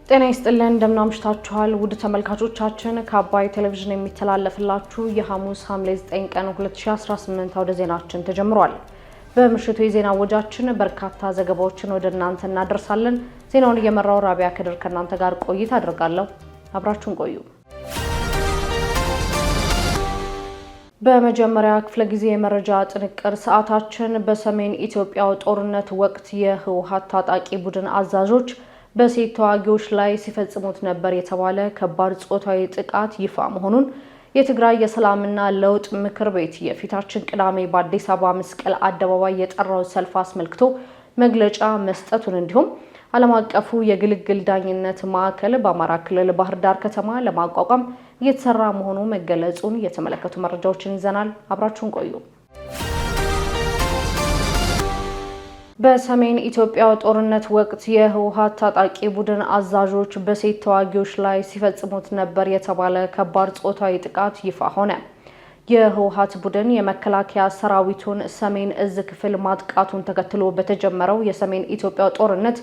ጤና ይስጥልን እንደምናምሽታችኋል ውድ ተመልካቾቻችን ከአባይ ቴሌቪዥን የሚተላለፍላችሁ የሐሙስ ሐምሌ 9 ቀን 2018 አውደ ዜናችን ተጀምሯል። በምሽቱ የዜና ወጃችን በርካታ ዘገባዎችን ወደ እናንተ እናደርሳለን። ዜናውን እየመራው ራቢያ ከድር ከእናንተ ጋር ቆይታ አደርጋለሁ። አብራችሁን ቆዩ። በመጀመሪያ ክፍለ ጊዜ የመረጃ ጥንቅር ሰዓታችን በሰሜን ኢትዮጵያው ጦርነት ወቅት የህወሓት ታጣቂ ቡድን አዛዦች በሴት ተዋጊዎች ላይ ሲፈጽሙት ነበር የተባለ ከባድ ጾታዊ ጥቃት ይፋ መሆኑን የትግራይ የሰላምና ለውጥ ምክር ቤት የፊታችን ቅዳሜ በአዲስ አበባ መስቀል አደባባይ የጠራው ሰልፍ አስመልክቶ መግለጫ መስጠቱን እንዲሁም ዓለም አቀፉ የግልግል ዳኝነት ማዕከል በአማራ ክልል ባህር ዳር ከተማ ለማቋቋም እየተሰራ መሆኑ መገለጹን የተመለከቱ መረጃዎችን ይዘናል። አብራችሁን ቆዩ። በሰሜን ኢትዮጵያው ጦርነት ወቅት የህወሓት ታጣቂ ቡድን አዛዦች በሴት ተዋጊዎች ላይ ሲፈጽሙት ነበር የተባለ ከባድ ጾታዊ ጥቃት ይፋ ሆነ። የህወሓት ቡድን የመከላከያ ሰራዊቱን ሰሜን እዝ ክፍል ማጥቃቱን ተከትሎ በተጀመረው የሰሜን ኢትዮጵያው ጦርነት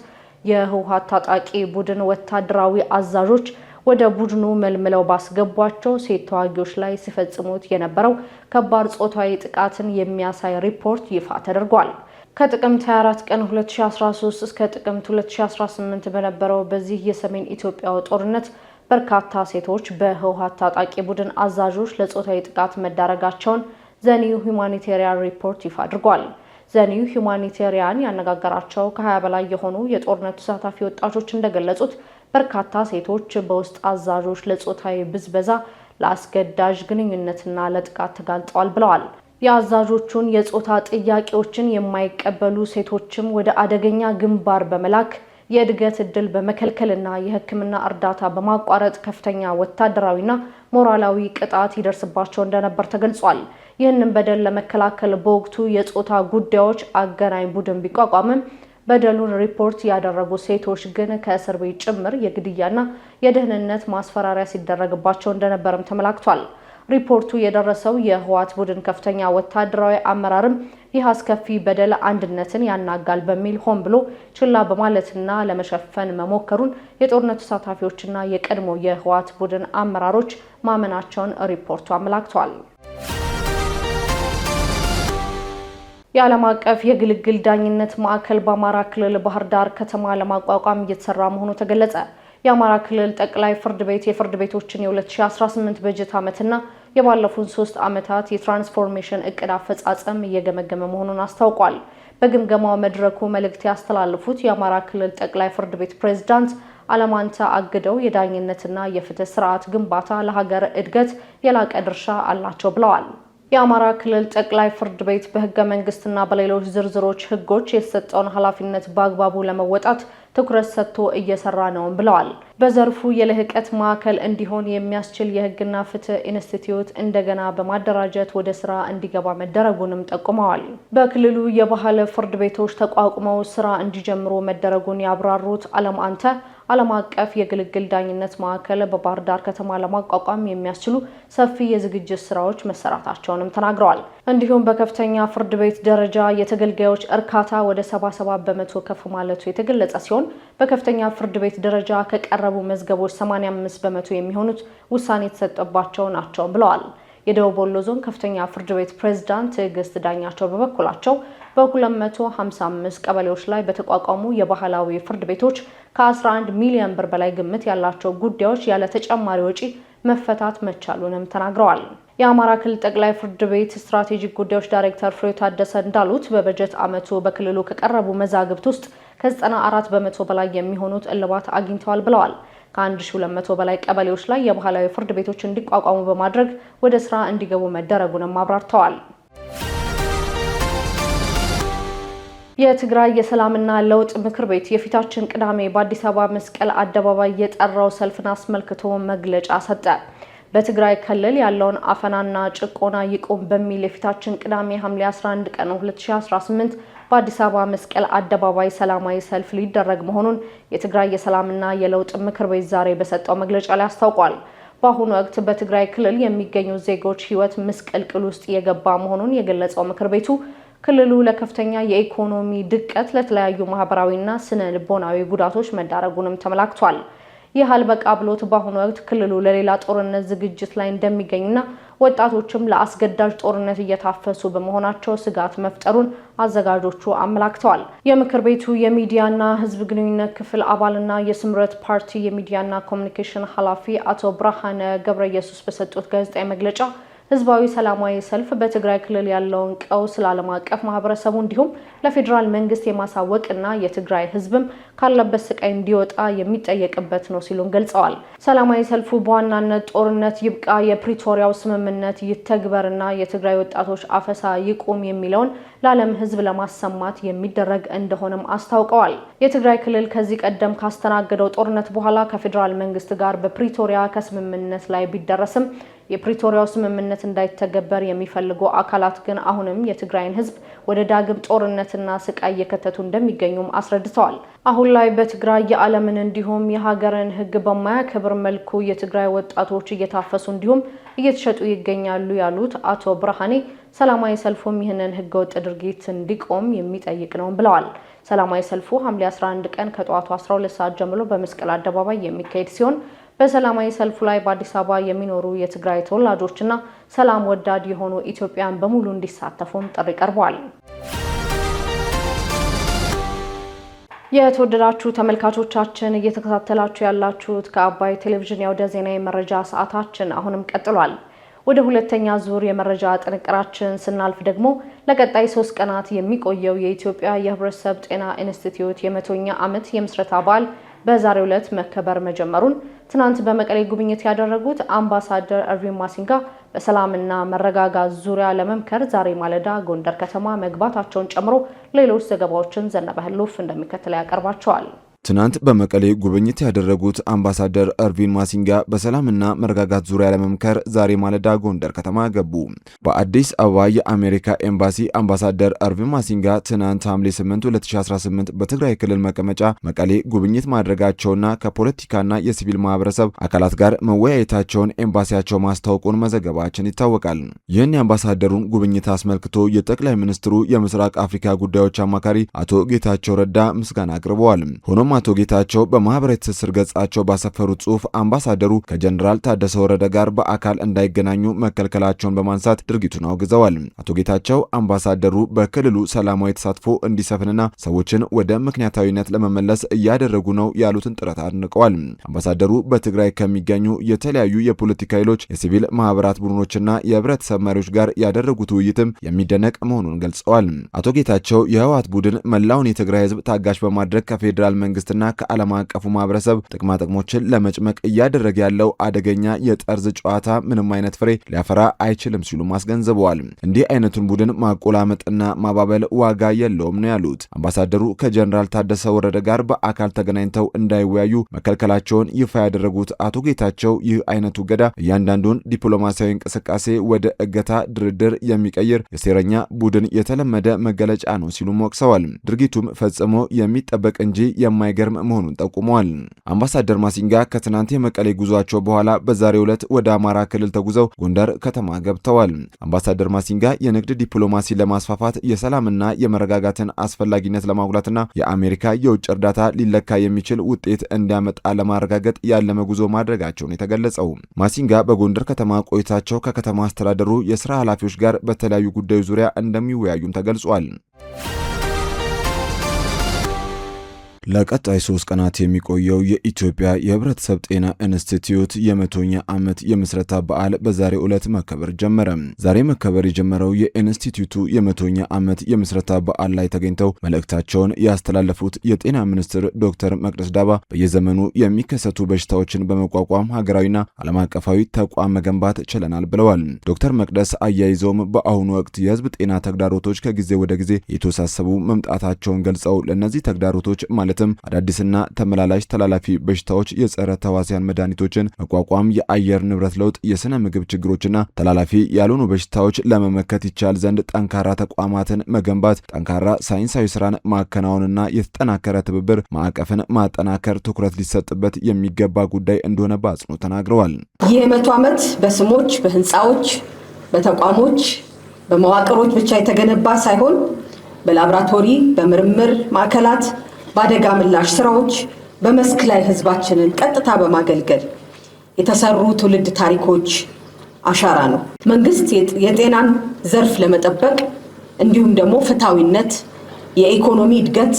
የህወሓት ታጣቂ ቡድን ወታደራዊ አዛዦች ወደ ቡድኑ መልምለው ባስገቧቸው ሴት ተዋጊዎች ላይ ሲፈጽሙት የነበረው ከባድ ጾታዊ ጥቃትን የሚያሳይ ሪፖርት ይፋ ተደርጓል። ከጥቅምት 24 ቀን 2013 እስከ ጥቅምት 2018 በነበረው በዚህ የሰሜን ኢትዮጵያው ጦርነት በርካታ ሴቶች በህወሓት ታጣቂ ቡድን አዛዦች ለጾታዊ ጥቃት መዳረጋቸውን ዘኒው ሁማኒቴሪያን ሪፖርት ይፋ አድርጓል። ዘኒው ሁማኒቴሪያን ያነጋገራቸው ከ20 በላይ የሆኑ የጦርነቱ ተሳታፊ ወጣቶች እንደገለጹት በርካታ ሴቶች በውስጥ አዛዦች ለጾታዊ ብዝበዛ፣ ለአስገዳጅ ግንኙነትና ለጥቃት ተጋልጠዋል ብለዋል። የአዛዦቹን የጾታ ጥያቄዎችን የማይቀበሉ ሴቶችም ወደ አደገኛ ግንባር በመላክ የእድገት እድል በመከልከልና የሕክምና እርዳታ በማቋረጥ ከፍተኛ ወታደራዊና ሞራላዊ ቅጣት ይደርስባቸው እንደነበር ተገልጿል። ይህንን በደል ለመከላከል በወቅቱ የጾታ ጉዳዮች አገናኝ ቡድን ቢቋቋምም በደሉን ሪፖርት ያደረጉ ሴቶች ግን ከእስር ቤት ጭምር የግድያና የደህንነት ማስፈራሪያ ሲደረግባቸው እንደነበርም ተመላክቷል። ሪፖርቱ የደረሰው የህወሓት ቡድን ከፍተኛ ወታደራዊ አመራርም ይህ አስከፊ በደል አንድነትን ያናጋል በሚል ሆን ብሎ ችላ በማለትና ለመሸፈን መሞከሩን የጦርነቱ ተሳታፊዎችና የቀድሞ የህወሓት ቡድን አመራሮች ማመናቸውን ሪፖርቱ አመላክቷል። የዓለም አቀፍ የግልግል ዳኝነት ማዕከል በአማራ ክልል ባህር ዳር ከተማ ለማቋቋም እየተሰራ መሆኑ ተገለጸ። የአማራ ክልል ጠቅላይ ፍርድ ቤት የፍርድ ቤቶችን የ2018 በጀት ዓመትና የባለፉት 3 ዓመታት የትራንስፎርሜሽን እቅድ አፈጻጸም እየገመገመ መሆኑን አስታውቋል። በግምገማው መድረኩ መልእክት ያስተላለፉት የአማራ ክልል ጠቅላይ ፍርድ ቤት ፕሬዝዳንት አለማንተ አግደው የዳኝነትና የፍትህ ስርዓት ግንባታ ለሀገር እድገት የላቀ ድርሻ አላቸው ብለዋል። የአማራ ክልል ጠቅላይ ፍርድ ቤት በህገ መንግስትና በሌሎች ዝርዝሮች ህጎች የተሰጠውን ኃላፊነት በአግባቡ ለመወጣት ትኩረት ሰጥቶ እየሰራ ነው ብለዋል። በዘርፉ የልህቀት ማዕከል እንዲሆን የሚያስችል የህግና ፍትህ ኢንስቲትዩት እንደገና በማደራጀት ወደ ስራ እንዲገባ መደረጉንም ጠቁመዋል። በክልሉ የባህል ፍርድ ቤቶች ተቋቁመው ስራ እንዲጀምሩ መደረጉን ያብራሩት አለማንተ ዓለም አቀፍ የግልግል ዳኝነት ማዕከል በባህር ዳር ከተማ ለማቋቋም የሚያስችሉ ሰፊ የዝግጅት ስራዎች መሰራታቸውንም ተናግረዋል። እንዲሁም በከፍተኛ ፍርድ ቤት ደረጃ የተገልጋዮች እርካታ ወደ 77 በመቶ ከፍ ማለቱ የተገለጸ ሲሆን በከፍተኛ ፍርድ ቤት ደረጃ ከቀረቡ መዝገቦች 85 በመቶ የሚሆኑት ውሳኔ የተሰጠባቸው ናቸው ብለዋል። የደቡብ ወሎ ዞን ከፍተኛ ፍርድ ቤት ፕሬዝዳንት ትዕግስት ዳኛቸው በበኩላቸው በ255 ቀበሌዎች ላይ በተቋቋሙ የባህላዊ ፍርድ ቤቶች ከ11 ሚሊዮን ብር በላይ ግምት ያላቸው ጉዳዮች ያለ ተጨማሪ ወጪ መፈታት መቻሉንም ተናግረዋል። የአማራ ክልል ጠቅላይ ፍርድ ቤት ስትራቴጂክ ጉዳዮች ዳይሬክተር ፍሬው ታደሰ እንዳሉት በበጀት ዓመቱ በክልሉ ከቀረቡ መዛግብት ውስጥ ከ94 በመቶ በላይ የሚሆኑት እልባት አግኝተዋል ብለዋል። ከ1200 በላይ ቀበሌዎች ላይ የባህላዊ ፍርድ ቤቶች እንዲቋቋሙ በማድረግ ወደ ስራ እንዲገቡ መደረጉንም አብራርተዋል። የትግራይ የሰላምና ለውጥ ምክር ቤት የፊታችን ቅዳሜ በአዲስ አበባ መስቀል አደባባይ የጠራው ሰልፍን አስመልክቶ መግለጫ ሰጠ። በትግራይ ክልል ያለውን አፈናና ጭቆና ይቁም በሚል የፊታችን ቅዳሜ ሐምሌ 11 ቀን 2018 በአዲስ አበባ መስቀል አደባባይ ሰላማዊ ሰልፍ ሊደረግ መሆኑን የትግራይ የሰላምና የለውጥ ምክር ቤት ዛሬ በሰጠው መግለጫ ላይ አስታውቋል። በአሁኑ ወቅት በትግራይ ክልል የሚገኙ ዜጎች ሕይወት ምስቅልቅል ውስጥ የገባ መሆኑን የገለጸው ምክር ቤቱ ክልሉ ለከፍተኛ የኢኮኖሚ ድቀት ለተለያዩ ማህበራዊና ስነ ልቦናዊ ጉዳቶች መዳረጉንም ተመላክቷል። ይህ አልበቃ ብሎት በአሁኑ ወቅት ክልሉ ለሌላ ጦርነት ዝግጅት ላይ እንደሚገኝና ወጣቶችም ለአስገዳጅ ጦርነት እየታፈሱ በመሆናቸው ስጋት መፍጠሩን አዘጋጆቹ አመላክተዋል። የምክር ቤቱ የሚዲያና ሕዝብ ግንኙነት ክፍል አባልና የስምረት ፓርቲ የሚዲያና ኮሙኒኬሽን ኃላፊ አቶ ብርሃነ ገብረየሱስ በሰጡት ጋዜጣዊ መግለጫ ህዝባዊ ሰላማዊ ሰልፍ በትግራይ ክልል ያለውን ቀውስ ለዓለም አቀፍ ማህበረሰቡ እንዲሁም ለፌዴራል መንግስት የማሳወቅና የትግራይ ህዝብም ካለበት ስቃይ እንዲወጣ የሚጠየቅበት ነው ሲሉም ገልጸዋል። ሰላማዊ ሰልፉ በዋናነት ጦርነት ይብቃ፣ የፕሪቶሪያው ስምምነት ይተግበርና የትግራይ ወጣቶች አፈሳ ይቁም የሚለውን ለዓለም ህዝብ ለማሰማት የሚደረግ እንደሆነም አስታውቀዋል። የትግራይ ክልል ከዚህ ቀደም ካስተናገደው ጦርነት በኋላ ከፌዴራል መንግስት ጋር በፕሪቶሪያ ከስምምነት ላይ ቢደረስም የፕሪቶሪያው ስምምነት እንዳይተገበር የሚፈልጉ አካላት ግን አሁንም የትግራይን ህዝብ ወደ ዳግም ጦርነትና ስቃይ እየከተቱ እንደሚገኙም አስረድተዋል። አሁን ላይ በትግራይ የዓለምን እንዲሁም የሀገርን ህግ በማያከብር መልኩ የትግራይ ወጣቶች እየታፈሱ እንዲሁም እየተሸጡ ይገኛሉ ያሉት አቶ ብርሃኔ ሰላማዊ ሰልፉም ይህንን ህገወጥ ድርጊት እንዲቆም የሚጠይቅ ነው ብለዋል። ሰላማዊ ሰልፉ ሐምሌ 11 ቀን ከጠዋቱ 12 ሰዓት ጀምሮ በመስቀል አደባባይ የሚካሄድ ሲሆን በሰላማዊ ሰልፉ ላይ በአዲስ አበባ የሚኖሩ የትግራይ ተወላጆችና ሰላም ወዳድ የሆኑ ኢትዮጵያን በሙሉ እንዲሳተፉም ጥሪ ቀርቧል። የተወደዳችሁ ተመልካቾቻችን እየተከታተላችሁ ያላችሁት ከአባይ ቴሌቪዥን የአውደ ዜና የመረጃ ሰዓታችን አሁንም ቀጥሏል። ወደ ሁለተኛ ዙር የመረጃ ጥንቅራችን ስናልፍ ደግሞ ለቀጣይ 3 ቀናት የሚቆየው የኢትዮጵያ የህብረተሰብ ጤና ኢንስቲትዩት የ100ኛ ዓመት የምስረታ በዓል በዛሬው ዕለት መከበር መጀመሩን ትናንት በመቀሌ ጉብኝት ያደረጉት አምባሳደር ኤርቪን ማሲንጋ በሰላምና መረጋጋት ዙሪያ ለመምከር ዛሬ ማለዳ ጎንደር ከተማ መግባታቸውን ጨምሮ ሌሎች ዘገባዎችን ዘነበ ህሉፍ እንደሚከተለው ያቀርባቸዋል። ትናንት በመቀሌ ጉብኝት ያደረጉት አምባሳደር ኤርቪን ማሲንጋ በሰላምና መረጋጋት ዙሪያ ለመምከር ዛሬ ማለዳ ጎንደር ከተማ ገቡ። በአዲስ አበባ የአሜሪካ ኤምባሲ አምባሳደር ኤርቪን ማሲንጋ ትናንት ሐምሌ 8 2018 በትግራይ ክልል መቀመጫ መቀሌ ጉብኝት ማድረጋቸውና ከፖለቲካና የሲቪል ማህበረሰብ አካላት ጋር መወያየታቸውን ኤምባሲያቸው ማስታወቁን መዘገባችን ይታወቃል። ይህን የአምባሳደሩን ጉብኝት አስመልክቶ የጠቅላይ ሚኒስትሩ የምስራቅ አፍሪካ ጉዳዮች አማካሪ አቶ ጌታቸው ረዳ ምስጋና አቅርበዋል። ሆኖም አቶ ጌታቸው በማህበራዊ ትስስር ገጻቸው ባሰፈሩት ጽሑፍ አምባሳደሩ ከጀነራል ታደሰ ወረደ ጋር በአካል እንዳይገናኙ መከልከላቸውን በማንሳት ድርጊቱን አውግዘዋል። አቶ ጌታቸው አምባሳደሩ በክልሉ ሰላማዊ ተሳትፎ እንዲሰፍንና ሰዎችን ወደ ምክንያታዊነት ለመመለስ እያደረጉ ነው ያሉትን ጥረት አድንቀዋል። አምባሳደሩ በትግራይ ከሚገኙ የተለያዩ የፖለቲካ ኃይሎች፣ የሲቪል ማህበራት ቡድኖችና የህብረተሰብ መሪዎች ጋር ያደረጉት ውይይትም የሚደነቅ መሆኑን ገልጸዋል። አቶ ጌታቸው የህወሓት ቡድን መላውን የትግራይ ህዝብ ታጋሽ በማድረግ ከፌዴራል መንግስትና ከዓለም አቀፉ ማህበረሰብ ጥቅማጥቅሞችን ለመጭመቅ እያደረገ ያለው አደገኛ የጠርዝ ጨዋታ ምንም አይነት ፍሬ ሊያፈራ አይችልም ሲሉ አስገንዝበዋል። እንዲህ አይነቱን ቡድን ማቆላመጥና ማባበል ዋጋ የለውም ነው ያሉት። አምባሳደሩ ከጀነራል ታደሰ ወረደ ጋር በአካል ተገናኝተው እንዳይወያዩ መከልከላቸውን ይፋ ያደረጉት አቶ ጌታቸው ይህ አይነቱ ገዳ እያንዳንዱን ዲፕሎማሲያዊ እንቅስቃሴ ወደ እገታ ድርድር የሚቀይር የሴረኛ ቡድን የተለመደ መገለጫ ነው ሲሉ ወቅሰዋል። ድርጊቱም ፈጽሞ የሚጠበቅ እንጂ የማይገርም መሆኑን ጠቁመዋል። አምባሳደር ማሲንጋ ከትናንት የመቀሌ ጉዟቸው በኋላ በዛሬው ዕለት ወደ አማራ ክልል ተጉዘው ጎንደር ከተማ ገብተዋል። አምባሳደር ማሲንጋ የንግድ ዲፕሎማሲ ለማስፋፋት የሰላምና የመረጋጋትን አስፈላጊነት ለማጉላትና የአሜሪካ የውጭ እርዳታ ሊለካ የሚችል ውጤት እንዲያመጣ ለማረጋገጥ ያለመ ጉዞ ማድረጋቸውን የተገለጸው ማሲንጋ በጎንደር ከተማ ቆይታቸው ከከተማ አስተዳደሩ የስራ ኃላፊዎች ጋር በተለያዩ ጉዳዮች ዙሪያ እንደሚወያዩም ተገልጿል። ለቀጣይ 3 ቀናት የሚቆየው የኢትዮጵያ የህብረተሰብ ጤና ኢንስቲትዩት የ100ኛ ዓመት የምስረታ በዓል በዛሬው ዕለት መከበር ጀመረ። ዛሬ መከበር የጀመረው የኢንስቲትዩቱ የ100ኛ ዓመት የምስረታ በዓል ላይ ተገኝተው መልእክታቸውን ያስተላለፉት የጤና ሚኒስትር ዶክተር መቅደስ ዳባ በየዘመኑ የሚከሰቱ በሽታዎችን በመቋቋም ሀገራዊና ዓለም አቀፋዊ ተቋም መገንባት ችለናል ብለዋል። ዶክተር መቅደስ አያይዘውም በአሁኑ ወቅት የህዝብ ጤና ተግዳሮቶች ከጊዜ ወደ ጊዜ የተወሳሰቡ መምጣታቸውን ገልጸው ለእነዚህ ተግዳሮቶች ማለትም አዳዲስና ተመላላሽ ተላላፊ በሽታዎች፣ የጸረ ተዋሲያን መድኃኒቶችን መቋቋም፣ የአየር ንብረት ለውጥ፣ የስነ ምግብ ችግሮችና ተላላፊ ያልሆኑ በሽታዎች ለመመከት ይቻል ዘንድ ጠንካራ ተቋማትን መገንባት፣ ጠንካራ ሳይንሳዊ ስራን ማከናወንና የተጠናከረ ትብብር ማዕቀፍን ማጠናከር ትኩረት ሊሰጥበት የሚገባ ጉዳይ እንደሆነ በአጽንኦት ተናግረዋል። ይህ 100 ዓመት በስሞች፣ በህንፃዎች፣ በተቋሞች፣ በመዋቅሮች ብቻ የተገነባ ሳይሆን በላቦራቶሪ፣ በምርምር ማዕከላት፣ በአደጋ ምላሽ ስራዎች፣ በመስክ ላይ ህዝባችንን ቀጥታ በማገልገል የተሰሩ ትውልድ ታሪኮች አሻራ ነው። መንግስት የጤናን ዘርፍ ለመጠበቅ እንዲሁም ደግሞ ፍትሃዊነት፣ የኢኮኖሚ እድገት፣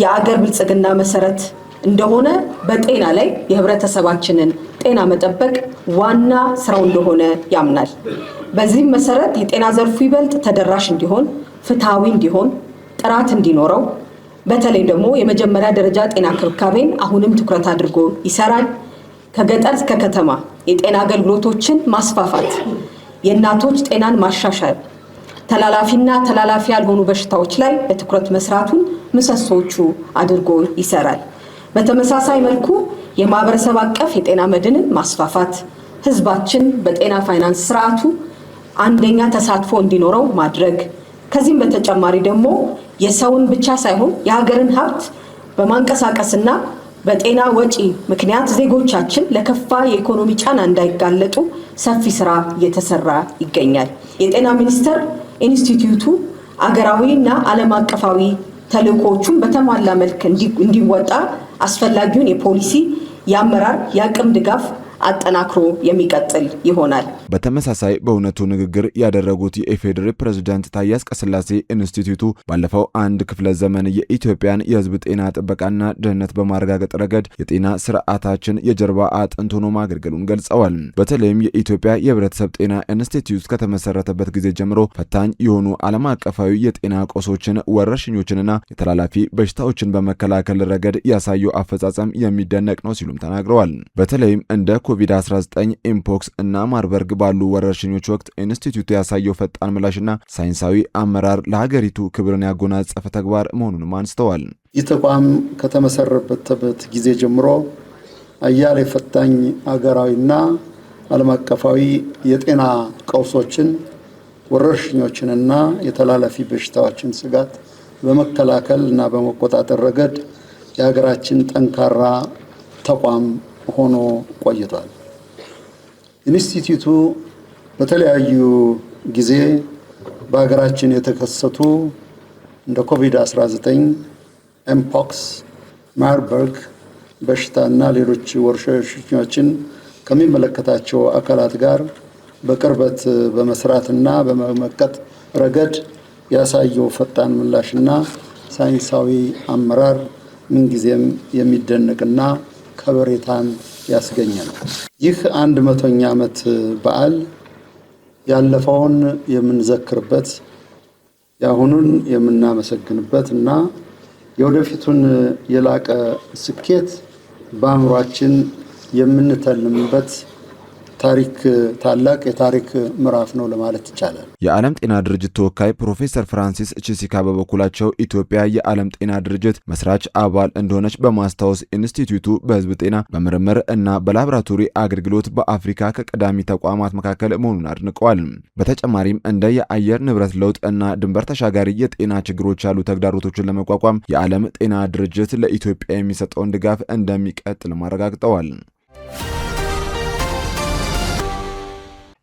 የአገር ብልጽግና መሰረት እንደሆነ በጤና ላይ የህብረተሰባችንን ጤና መጠበቅ ዋና ስራው እንደሆነ ያምናል። በዚህም መሰረት የጤና ዘርፉ ይበልጥ ተደራሽ እንዲሆን፣ ፍትሃዊ እንዲሆን፣ ጥራት እንዲኖረው በተለይ ደግሞ የመጀመሪያ ደረጃ ጤና ክብካቤን አሁንም ትኩረት አድርጎ ይሰራል። ከገጠር እስከ ከተማ የጤና አገልግሎቶችን ማስፋፋት፣ የእናቶች ጤናን ማሻሻል፣ ተላላፊና ተላላፊ ያልሆኑ በሽታዎች ላይ በትኩረት መስራቱን ምሰሶቹ አድርጎ ይሰራል። በተመሳሳይ መልኩ የማህበረሰብ አቀፍ የጤና መድንን ማስፋፋት፣ ህዝባችን በጤና ፋይናንስ ስርዓቱ አንደኛ ተሳትፎ እንዲኖረው ማድረግ፣ ከዚህም በተጨማሪ ደግሞ የሰውን ብቻ ሳይሆን የሀገርን ሀብት በማንቀሳቀስና በጤና ወጪ ምክንያት ዜጎቻችን ለከፋ የኢኮኖሚ ጫና እንዳይጋለጡ ሰፊ ስራ እየተሰራ ይገኛል። የጤና ሚኒስቴር ኢንስቲትዩቱ አገራዊና ዓለም አቀፋዊ ተልዕኮቹን በተሟላ መልክ እንዲወጣ አስፈላጊውን የፖሊሲ፣ የአመራር፣ የአቅም ድጋፍ አጠናክሮ የሚቀጥል ይሆናል። በተመሳሳይ በእውነቱ ንግግር ያደረጉት የኢፌዴሪ ፕሬዝዳንት ታዬ አጽቀሥላሴ ኢንስቲትዩቱ ባለፈው አንድ ክፍለ ዘመን የኢትዮጵያን የህዝብ ጤና ጥበቃና ደህንነት በማረጋገጥ ረገድ የጤና ስርዓታችን የጀርባ አጥንት ሆኖ ማገልገሉን ገልጸዋል። በተለይም የኢትዮጵያ የህብረተሰብ ጤና ኢንስቲትዩት ከተመሰረተበት ጊዜ ጀምሮ ፈታኝ የሆኑ ዓለም አቀፋዊ የጤና ቀውሶችን፣ ወረርሽኞችንና የተላላፊ በሽታዎችን በመከላከል ረገድ ያሳየው አፈጻጸም የሚደነቅ ነው ሲሉም ተናግረዋል። በተለይም እንደ ኮቪድ-19 ኢምፖክስ እና ማርበርግ ባሉ ወረርሽኞች ወቅት ኢንስቲትዩቱ ያሳየው ፈጣን ምላሽና ሳይንሳዊ አመራር ለሀገሪቱ ክብርን ያጎናጸፈ ተግባር መሆኑንም አንስተዋል። ይህ ተቋም ከተመሰረተበት ጊዜ ጀምሮ አያሌ ፈታኝ አገራዊና ዓለም አቀፋዊ የጤና ቀውሶችን፣ ወረርሽኞችንና የተላላፊ በሽታዎችን ስጋት በመከላከል እና በመቆጣጠር ረገድ የሀገራችን ጠንካራ ተቋም ሆኖ ቆይቷል። ኢንስቲትዩቱ በተለያዩ ጊዜ በሀገራችን የተከሰቱ እንደ ኮቪድ-19፣ ኤምፖክስ፣ ማርበርግ በሽታና ሌሎች ወረርሽኞችን ከሚመለከታቸው አካላት ጋር በቅርበት በመስራትና በመመከት ረገድ ያሳየው ፈጣን ምላሽና ሳይንሳዊ አመራር ምንጊዜም የሚደነቅና ከበሬታን ያስገኛል። ይህ 100ኛ ዓመት በዓል ያለፈውን የምንዘክርበት፣ የአሁኑን የምናመሰግንበት እና የወደፊቱን የላቀ ስኬት በአእምሯችን የምንተልምበት ታላቅ የታሪክ ምዕራፍ ነው ለማለት ይቻላል። የዓለም ጤና ድርጅት ተወካይ ፕሮፌሰር ፍራንሲስ ቺሲካ በበኩላቸው ኢትዮጵያ የዓለም ጤና ድርጅት መስራች አባል እንደሆነች በማስታወስ ኢንስቲትዩቱ በህዝብ ጤና በምርምር እና በላቦራቶሪ አገልግሎት በአፍሪካ ከቀዳሚ ተቋማት መካከል መሆኑን አድንቀዋል። በተጨማሪም እንደ የአየር ንብረት ለውጥ እና ድንበር ተሻጋሪ የጤና ችግሮች ያሉ ተግዳሮቶችን ለመቋቋም የዓለም ጤና ድርጅት ለኢትዮጵያ የሚሰጠውን ድጋፍ እንደሚቀጥል አረጋግጠዋል።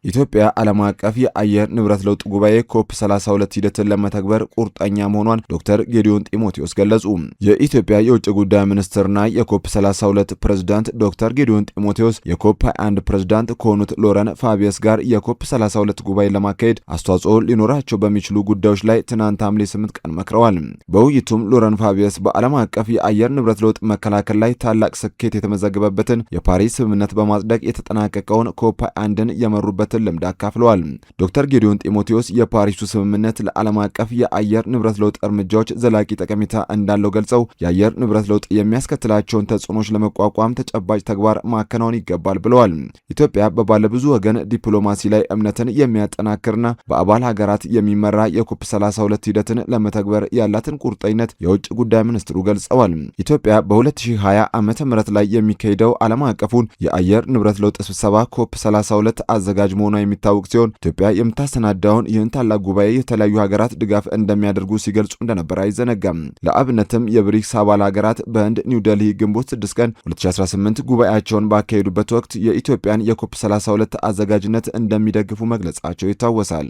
ኢትዮጵያ ዓለም አቀፍ የአየር ንብረት ለውጥ ጉባኤ ኮፕ 32 ሂደትን ለመተግበር ቁርጠኛ መሆኗን ዶክተር ጌዲዮን ጢሞቴዎስ ገለጹ። የኢትዮጵያ የውጭ ጉዳይ ሚኒስትርና የኮፕ 32 ፕሬዝዳንት ዶክተር ጌዲዮን ጢሞቴዎስ የኮፕ 21 ፕሬዝዳንት ከሆኑት ሎረን ፋቢየስ ጋር የኮፕ 32 ጉባኤ ለማካሄድ አስተዋጽኦ ሊኖራቸው በሚችሉ ጉዳዮች ላይ ትናንት ሐምሌ 8 ቀን መክረዋል። በውይይቱም ሎረን ፋቢየስ በዓለም አቀፍ የአየር ንብረት ለውጥ መከላከል ላይ ታላቅ ስኬት የተመዘገበበትን የፓሪስ ስምምነት በማጽደቅ የተጠናቀቀውን ኮፕ 21ን የመሩበት ልምድ አካፍለዋል። ዶክተር ጌዲዮን ጢሞቴዎስ የፓሪሱ ስምምነት ለዓለም አቀፍ የአየር ንብረት ለውጥ እርምጃዎች ዘላቂ ጠቀሜታ እንዳለው ገልጸው የአየር ንብረት ለውጥ የሚያስከትላቸውን ተጽዕኖች ለመቋቋም ተጨባጭ ተግባር ማከናወን ይገባል ብለዋል። ኢትዮጵያ በባለብዙ ወገን ዲፕሎማሲ ላይ እምነትን የሚያጠናክርና በአባል ሀገራት የሚመራ የኮፕ 32 ሂደትን ለመተግበር ያላትን ቁርጠኝነት የውጭ ጉዳይ ሚኒስትሩ ገልጸዋል። ኢትዮጵያ በ2020 ዓመተ ምህረት ላይ የሚካሄደው ዓለም አቀፉን የአየር ንብረት ለውጥ ስብሰባ ኮፕ 32 አዘጋጅ መሆኗ የሚታወቅ ሲሆን ኢትዮጵያ የምታሰናዳውን ይህን ታላቅ ጉባኤ የተለያዩ ሀገራት ድጋፍ እንደሚያደርጉ ሲገልጹ እንደነበር አይዘነጋም። ለአብነትም የብሪክስ አባል ሀገራት በህንድ ኒው ዴልሂ ግንቦት 6 ቀን 2018 ጉባኤያቸውን ባካሄዱበት ወቅት የኢትዮጵያን የኮፕ 32 አዘጋጅነት እንደሚደግፉ መግለጻቸው ይታወሳል።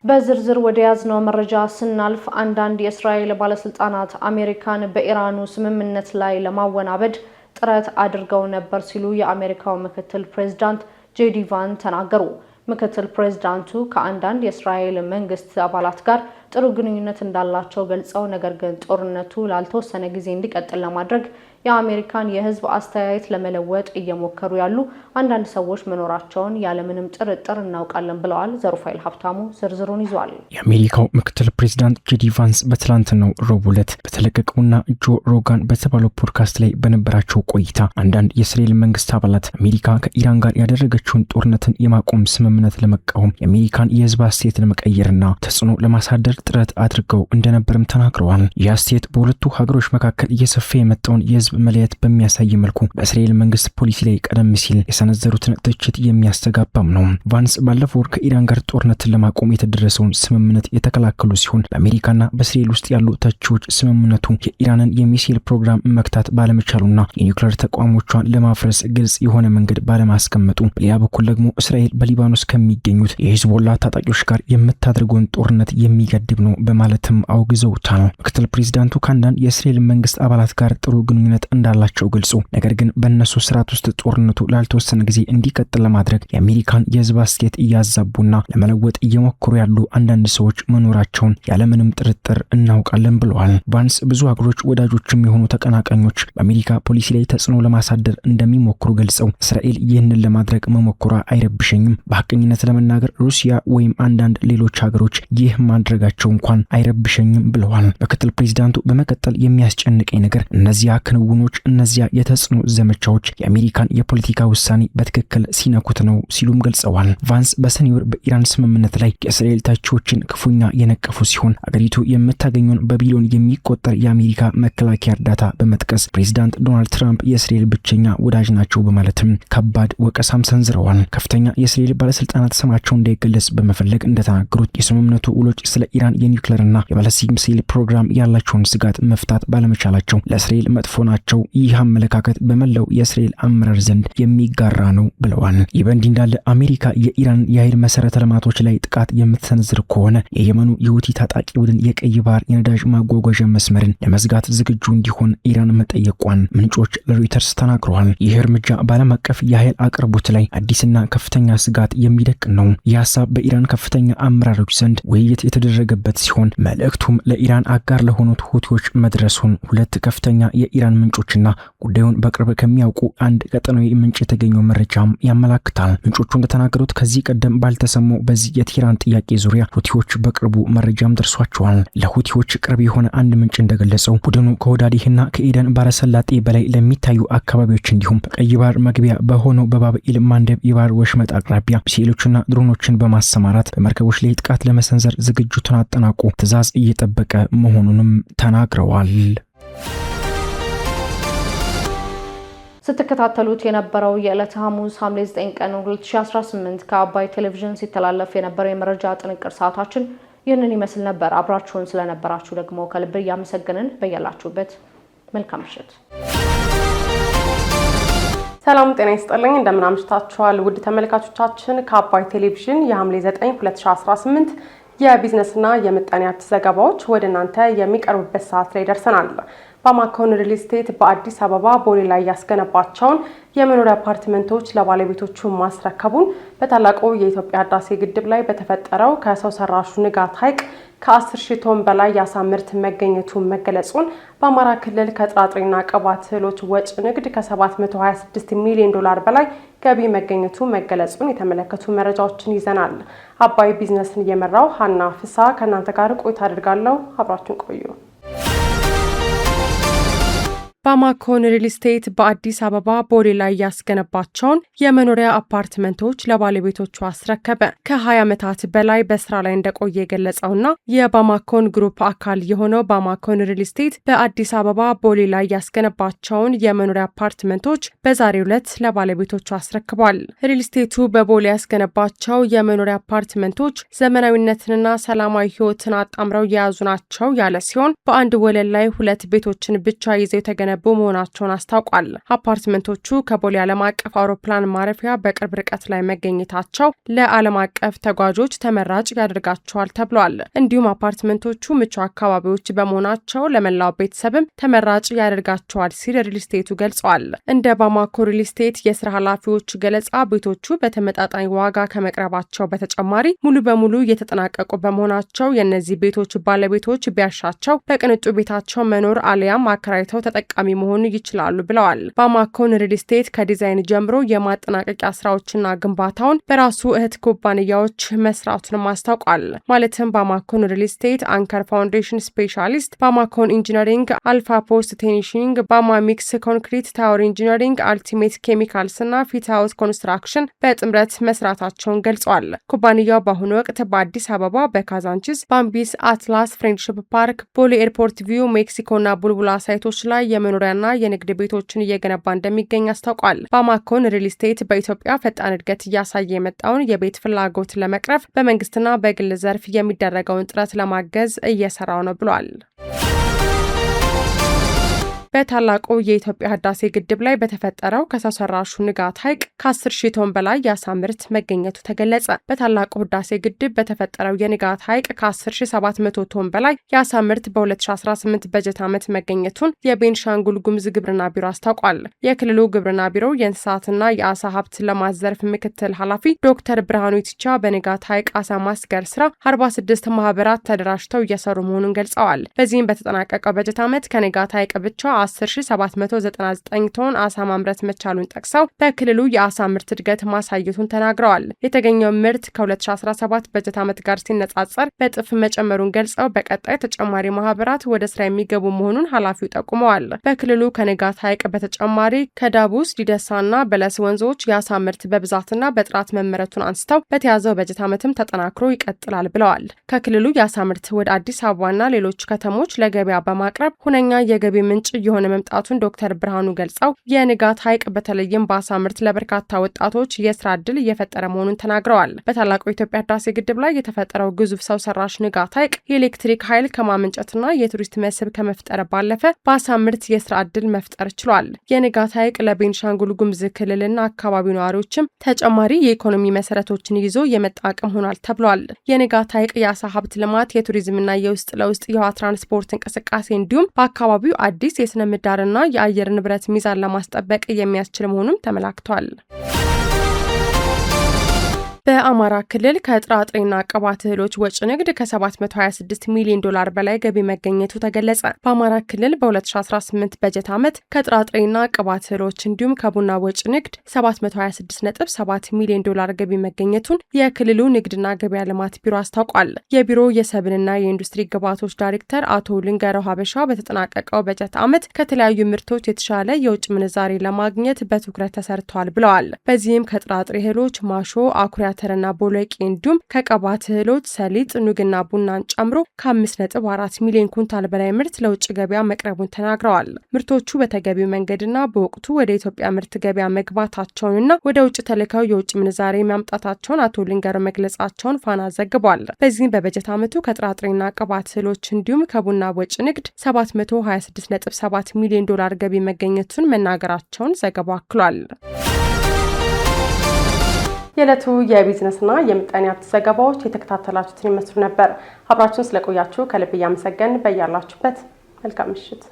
በዝርዝር ወደ ያዝነው መረጃ ስናልፍ አንዳንድ የእስራኤል ባለስልጣናት አሜሪካን በኢራኑ ስምምነት ላይ ለማወናበድ ጥረት አድርገው ነበር ሲሉ የአሜሪካው ምክትል ፕሬዝዳንት ጄዲ ቫንስ ተናገሩ። ምክትል ፕሬዝዳንቱ ከአንዳንድ የእስራኤል መንግስት አባላት ጋር ጥሩ ግንኙነት እንዳላቸው ገልጸው ነገር ግን ጦርነቱ ላልተወሰነ ጊዜ እንዲቀጥል ለማድረግ የአሜሪካን የህዝብ አስተያየት ለመለወጥ እየሞከሩ ያሉ አንዳንድ ሰዎች መኖራቸውን ያለምንም ጥርጥር እናውቃለን ብለዋል። ዘሩፋኤል ሀብታሙ ዝርዝሩን ይዟል። የአሜሪካው ምክትል ፕሬዝዳንት ጄዲ ቫንስ በትላንትናው ረቡዕ ዕለት በተለቀቀውና ጆ ሮጋን በተባለው ፖድካስት ላይ በነበራቸው ቆይታ አንዳንድ የእስራኤል መንግስት አባላት አሜሪካ ከኢራን ጋር ያደረገችውን ጦርነትን የማቆም ስምምነት ለመቃወም የአሜሪካን የህዝብ አስተያየት ለመቀየርና ተጽዕኖ ለማሳደር ጥረት አድርገው እንደነበርም ተናግረዋል። ይህ አስተያየት በሁለቱ ሀገሮች መካከል እየሰፋ የመጣውን የህዝብ መለየት በሚያሳይ መልኩ በእስራኤል መንግስት ፖሊሲ ላይ ቀደም ሲል የሰነዘሩትን ትችት የሚያስተጋባም ነው። ቫንስ ባለፈው ወር ከኢራን ጋር ጦርነትን ለማቆም የተደረሰውን ስምምነት የተከላከሉ ሲሆን በአሜሪካና በእስራኤል ውስጥ ያሉ ተቺዎች ስምምነቱ የኢራንን የሚሳኤል ፕሮግራም መክታት ባለመቻሉና የኒውክሌር ተቋሞቿን ለማፍረስ ግልጽ የሆነ መንገድ ባለማስቀመጡ፣ በሌላ በኩል ደግሞ እስራኤል በሊባኖስ ከሚገኙት የሂዝቦላ ታጣቂዎች ጋር የምታደርገውን ጦርነት የሚገድብ ነው በማለትም አውግዘውታል። ምክትል ፕሬዝዳንቱ ከአንዳንድ የእስራኤል መንግስት አባላት ጋር ጥሩ ግንኙነት እንዳላቸው ገልጾ ነገር ግን በእነሱ ስርዓት ውስጥ ጦርነቱ ላልተወሰነ ጊዜ እንዲቀጥል ለማድረግ የአሜሪካን የህዝብ አስተያየት እያዛቡና ለመለወጥ እየሞከሩ ያሉ አንዳንድ ሰዎች መኖራቸውን ያለምንም ጥርጥር እናውቃለን ብለዋል። ቫንስ ብዙ ሀገሮች ወዳጆችም የሆኑ ተቀናቃኞች በአሜሪካ ፖሊሲ ላይ ተጽዕኖ ለማሳደር እንደሚሞክሩ ገልጸው እስራኤል ይህንን ለማድረግ መሞከሯ አይረብሸኝም፣ በሐቀኝነት ለመናገር ሩሲያ ወይም አንዳንድ ሌሎች ሀገሮች ይህ ማድረጋቸው እንኳን አይረብሸኝም ብለዋል። ምክትል ፕሬዝዳንቱ በመቀጠል የሚያስጨንቀኝ ነገር እነዚያ ክንውኖች እነዚያ የተጽዕኖ ዘመቻዎች የአሜሪካን የፖለቲካ ውሳኔ በትክክል ሲነኩት ነው ሲሉም ገልጸዋል። ቫንስ በሰኔ ወር በኢራን ስምምነት ላይ የእስራኤል ተቺዎችን ክፉኛ የነቀፉ ሲሆን አገሪቱ የምታገኘውን በቢሊዮን የሚቆጠር የአሜሪካ መከላከያ እርዳታ በመጥቀስ ፕሬዝዳንት ዶናልድ ትራምፕ የእስራኤል ብቸኛ ወዳጅ ናቸው በማለትም ከባድ ወቀሳም ሰንዝረዋል። ከፍተኛ የእስራኤል ባለስልጣናት ስማቸው እንዳይገለጽ በመፈለግ እንደተናገሩት የስምምነቱ ውሎች ስለ ኢራን የኒውክሌርና የባለስቲክ ሚሳኤል ፕሮግራም ያላቸውን ስጋት መፍታት ባለመቻላቸው ለእስራኤል መጥፎ ናቸው። ይህ አመለካከት በመላው የእስራኤል አመራር ዘንድ የሚጋራ ነው ብለዋል። ይህ በእንዲህ እንዳለ አሜሪካ የኢራን የኃይል መሰረተ ልማቶች ላይ ጥቃት የምትሰነዝር ከሆነ የየመኑ የሁቲ ታጣቂ ቡድን የቀይ ባህር የነዳጅ ማጓጓዣ መስመርን ለመዝጋት ዝግጁ እንዲሆን ኢራን መጠየቋን ምንጮች ለሮይተርስ ተናግረዋል። ይህ እርምጃ በዓለም አቀፍ የኃይል አቅርቦት ላይ አዲስና ከፍተኛ ስጋት የሚደቅን ነው። ይህ ሀሳብ በኢራን ከፍተኛ አመራሮች ዘንድ ውይይት የተደረገበት ሲሆን መልእክቱም ለኢራን አጋር ለሆኑት ሁቲዎች መድረሱን ሁለት ከፍተኛ የኢራን ምንጮችና ጉዳዩን በቅርብ ከሚያውቁ አንድ ቀጠናዊ ምንጭ የተገኘው መረጃም ያመላክታል። ምንጮቹ እንደተናገሩት ከዚህ ቀደም ባልተሰሙ በዚህ የቴህራን ጥያቄ ዙሪያ ሁቲዎች በቅርቡ መረጃም ደርሷቸዋል። ለሁቲዎች ቅርብ የሆነ አንድ ምንጭ እንደገለጸው ቡድኑ ከወዳዲህና ከኤደን ባረሰላጤ በላይ ለሚታዩ አካባቢዎች እንዲሁም በቀይ ባህር መግቢያ በሆነው በባብኤል ማንደብ የባህር ወሽመጥ አቅራቢያ ሚሳኤሎችና ድሮኖችን በማሰማራት በመርከቦች ላይ ጥቃት ለመሰንዘር ዝግጁትን አጠናቆ ትዕዛዝ እየጠበቀ መሆኑንም ተናግረዋል። ስትከታተሉት የነበረው የዕለተ ሐሙስ ሐምሌ 9 ቀን 2018 ከአባይ ቴሌቪዥን ሲተላለፍ የነበረው የመረጃ ጥንቅር ሰዓታችን ይህንን ይመስል ነበር። አብራችሁን ስለነበራችሁ ደግሞ ከልብ እያመሰገንን በያላችሁበት መልካም ምሽት። ሰላም ጤና ይስጥልኝ። እንደምን አምሽታችኋል ውድ ተመልካቾቻችን። ከአባይ ቴሌቪዥን የሐምሌ 9 2018 የቢዝነስና የምጣኔ ሀብት ዘገባዎች ወደ እናንተ የሚቀርቡበት ሰዓት ላይ ደርሰናል። ባማኮን ሪል ስቴት በአዲስ አበባ ቦሌ ላይ ያስገነባቸውን የመኖሪያ አፓርትመንቶች ለባለቤቶቹ ማስረከቡን በታላቁ የኢትዮጵያ ህዳሴ ግድብ ላይ በተፈጠረው ከሰው ሰራሹ ንጋት ሐይቅ ከ10,000 ቶን በላይ የአሳ ምርት መገኘቱ መገለጹን፣ በአማራ ክልል ከጥራጥሬና ቅባት እህሎች ወጭ ንግድ ከ726 ሚሊዮን ዶላር በላይ ገቢ መገኘቱ መገለጹን የተመለከቱ መረጃዎችን ይዘናል። አባይ ቢዝነስን እየመራው ሀና ፍሳ ከእናንተ ጋር ቆይታ አድርጋለሁ። አብራችሁን ቆዩ። ባማኮን ሪል ስቴት በአዲስ አበባ ቦሌ ላይ ያስገነባቸውን የመኖሪያ አፓርትመንቶች ለባለቤቶቹ አስረከበ። ከ20 ዓመታት በላይ በስራ ላይ እንደቆየ የገለጸውና የባማኮን ግሩፕ አካል የሆነው ባማኮን ሪል ስቴት በአዲስ አበባ ቦሌ ላይ ያስገነባቸውን የመኖሪያ አፓርትመንቶች በዛሬው ዕለት ለባለቤቶቹ አስረክቧል። ሪል ስቴቱ በቦሌ ያስገነባቸው የመኖሪያ አፓርትመንቶች ዘመናዊነትንና ሰላማዊ ህይወትን አጣምረው የያዙ ናቸው ያለ ሲሆን በአንድ ወለል ላይ 2 ቤቶችን ብቻ ይዘው የተገነ እየተገነቡ መሆናቸውን አስታውቋል። አፓርትመንቶቹ ከቦሌ ዓለም አቀፍ አውሮፕላን ማረፊያ በቅርብ ርቀት ላይ መገኘታቸው ለዓለም አቀፍ ተጓዦች ተመራጭ ያደርጋቸዋል ተብሏል። እንዲሁም አፓርትመንቶቹ ምቹ አካባቢዎች በመሆናቸው ለመላው ቤተሰብም ተመራጭ ያደርጋቸዋል ሲል ሪል ስቴቱ ገልጿል። እንደ ባማኮ ሪል ስቴት የስራ ኃላፊዎቹ ገለጻ ቤቶቹ በተመጣጣኝ ዋጋ ከመቅረባቸው በተጨማሪ ሙሉ በሙሉ የተጠናቀቁ በመሆናቸው የእነዚህ ቤቶች ባለቤቶች ቢያሻቸው በቅንጡ ቤታቸው መኖር አሊያም አከራይተው ተጠቃሚ መሆን ይችላሉ ብለዋል። ባማኮን ሪል ስቴት ከዲዛይን ጀምሮ የማጠናቀቂያ ስራዎችና ግንባታውን በራሱ እህት ኩባንያዎች መስራቱንም አስታውቋል። ማለትም ባማኮን ሪል ስቴት፣ አንከር ፋውንዴሽን ስፔሻሊስት፣ ባማኮን ኢንጂነሪንግ፣ አልፋ ፖስት ቴኒሽንግ፣ ባማ ሚክስ ኮንክሪት፣ ታወር ኢንጂነሪንግ፣ አልቲሜት ኬሚካልስ እና ፊት ሃውስ ኮንስትራክሽን በጥምረት መስራታቸውን ገልጸዋል። ኩባንያው በአሁኑ ወቅት በአዲስ አበባ በካዛንቺስ፣ ባምቢስ፣ አትላስ፣ ፍሬንድሽፕ ፓርክ፣ ቦሌ ኤርፖርት ቪው፣ ሜክሲኮና ቡልቡላ ሳይቶች ላይ የመኖሪያና የንግድ ቤቶችን እየገነባ እንደሚገኝ አስታውቋል። ባማኮን ሪል ስቴት በኢትዮጵያ ፈጣን እድገት እያሳየ የመጣውን የቤት ፍላጎት ለመቅረፍ በመንግስትና በግል ዘርፍ የሚደረገውን ጥረት ለማገዝ እየሰራው ነው ብሏል። በታላቁ የኢትዮጵያ ህዳሴ ግድብ ላይ በተፈጠረው ከሰው ሰራሹ ንጋት ሐይቅ ከ10,000 ቶን በላይ የአሳ ምርት መገኘቱ ተገለጸ። በታላቁ ህዳሴ ግድብ በተፈጠረው የንጋት ሐይቅ ከ10,700 ቶን በላይ የአሳ ምርት በ2018 በጀት ዓመት መገኘቱን የቤንሻንጉል ጉሙዝ ግብርና ቢሮ አስታውቋል። የክልሉ ግብርና ቢሮ የእንስሳትና የአሳ ሀብት ልማት ዘርፍ ምክትል ኃላፊ ዶክተር ብርሃኑ ኢትቻ በንጋት ሐይቅ አሳ ማስገር ስራ 46 ማህበራት ተደራጅተው እየሰሩ መሆኑን ገልጸዋል። በዚህም በተጠናቀቀው በጀት ዓመት ከንጋት ሐይቅ ብቻ 10,799 ቶን አሳ ማምረት መቻሉን ጠቅሰው በክልሉ የአሳ ምርት እድገት ማሳየቱን ተናግረዋል። የተገኘው ምርት ከ2017 በጀት ዓመት ጋር ሲነጻጸር በጥፍ መጨመሩን ገልጸው በቀጣይ ተጨማሪ ማህበራት ወደ ስራ የሚገቡ መሆኑን ኃላፊው ጠቁመዋል። በክልሉ ከንጋት ሐይቅ በተጨማሪ ከዳቡስ፣ ዲደሳና በለስ ወንዞች የአሳ ምርት በብዛትና በጥራት መመረቱን አንስተው በተያዘው በጀት ዓመትም ተጠናክሮ ይቀጥላል ብለዋል። ከክልሉ የአሳ ምርት ወደ አዲስ አበባና ሌሎች ከተሞች ለገበያ በማቅረብ ሁነኛ የገቢ ምንጭ የሆነ መምጣቱን ዶክተር ብርሃኑ ገልጸው የንጋት ሐይቅ በተለይም በአሳ ምርት ለበርካታ ወጣቶች የስራ ዕድል እየፈጠረ መሆኑን ተናግረዋል። በታላቁ የኢትዮጵያ ህዳሴ ግድብ ላይ የተፈጠረው ግዙፍ ሰው ሰራሽ ንጋት ሐይቅ የኤሌክትሪክ ኃይል ከማመንጨትና የቱሪስት መስህብ ከመፍጠር ባለፈ በአሳ ምርት የስራ ዕድል መፍጠር ችሏል። የንጋት ሐይቅ ለቤንሻንጉል ጉሙዝ ክልልና አካባቢው ነዋሪዎችም ተጨማሪ የኢኮኖሚ መሰረቶችን ይዞ የመጣ አቅም ሆኗል ተብሏል። የንጋት ሐይቅ የአሳ ሀብት ልማት፣ የቱሪዝምና የውስጥ ለውስጥ የውሃ ትራንስፖርት እንቅስቃሴ እንዲሁም በአካባቢው አዲስ የስነ ምህዳርና የአየር ንብረት ሚዛን ለማስጠበቅ የሚያስችል መሆኑም ተመላክቷል። በአማራ ክልል ከጥራጥሬና ቅባት እህሎች ወጪ ንግድ ከ726 ሚሊዮን ዶላር በላይ ገቢ መገኘቱ ተገለጸ። በአማራ ክልል በ2018 በጀት ዓመት ከጥራጥሬና ቅባት እህሎች እንዲሁም ከቡና ወጪ ንግድ 726.7 ሚሊዮን ዶላር ገቢ መገኘቱን የክልሉ ንግድና ገበያ ልማት ቢሮ አስታውቋል። የቢሮው የሰብልና የኢንዱስትሪ ግብዓቶች ዳይሬክተር አቶ ልንገረው ሀበሻ በተጠናቀቀው በጀት ዓመት ከተለያዩ ምርቶች የተሻለ የውጭ ምንዛሬ ለማግኘት በትኩረት ተሰርተዋል ብለዋል። በዚህም ከጥራጥሬ እህሎች ማሾ፣ አኩሪ አተርና ቦሎቄ እንዲሁም ከቅባት እህሎች ሰሊጥ፣ ኑግና ቡናን ጨምሮ ከ5.4 ሚሊዮን ኩንታል በላይ ምርት ለውጭ ገበያ መቅረቡን ተናግረዋል። ምርቶቹ በተገቢው መንገድና በወቅቱ ወደ ኢትዮጵያ ምርት ገበያ መግባታቸውንና ወደ ውጭ ተልከው የውጭ ምንዛሬ ማምጣታቸውን አቶ ልንገር መግለጻቸውን ፋና ዘግቧል። በዚህም በበጀት ዓመቱ ከጥራጥሬና ቅባት እህሎች እንዲሁም ከቡና ወጪ ንግድ 726.7 ሚሊዮን ዶላር ገቢ መገኘቱን መናገራቸውን ዘገባው አክሏል። የዕለቱ የቢዝነስና የምጣኔ ሀብት ዘገባዎች የተከታተላችሁትን ይመስሉ ነበር። አብራችሁን ስለቆያችሁ ከልብ እያመሰገን በያላችሁበት መልካም ምሽት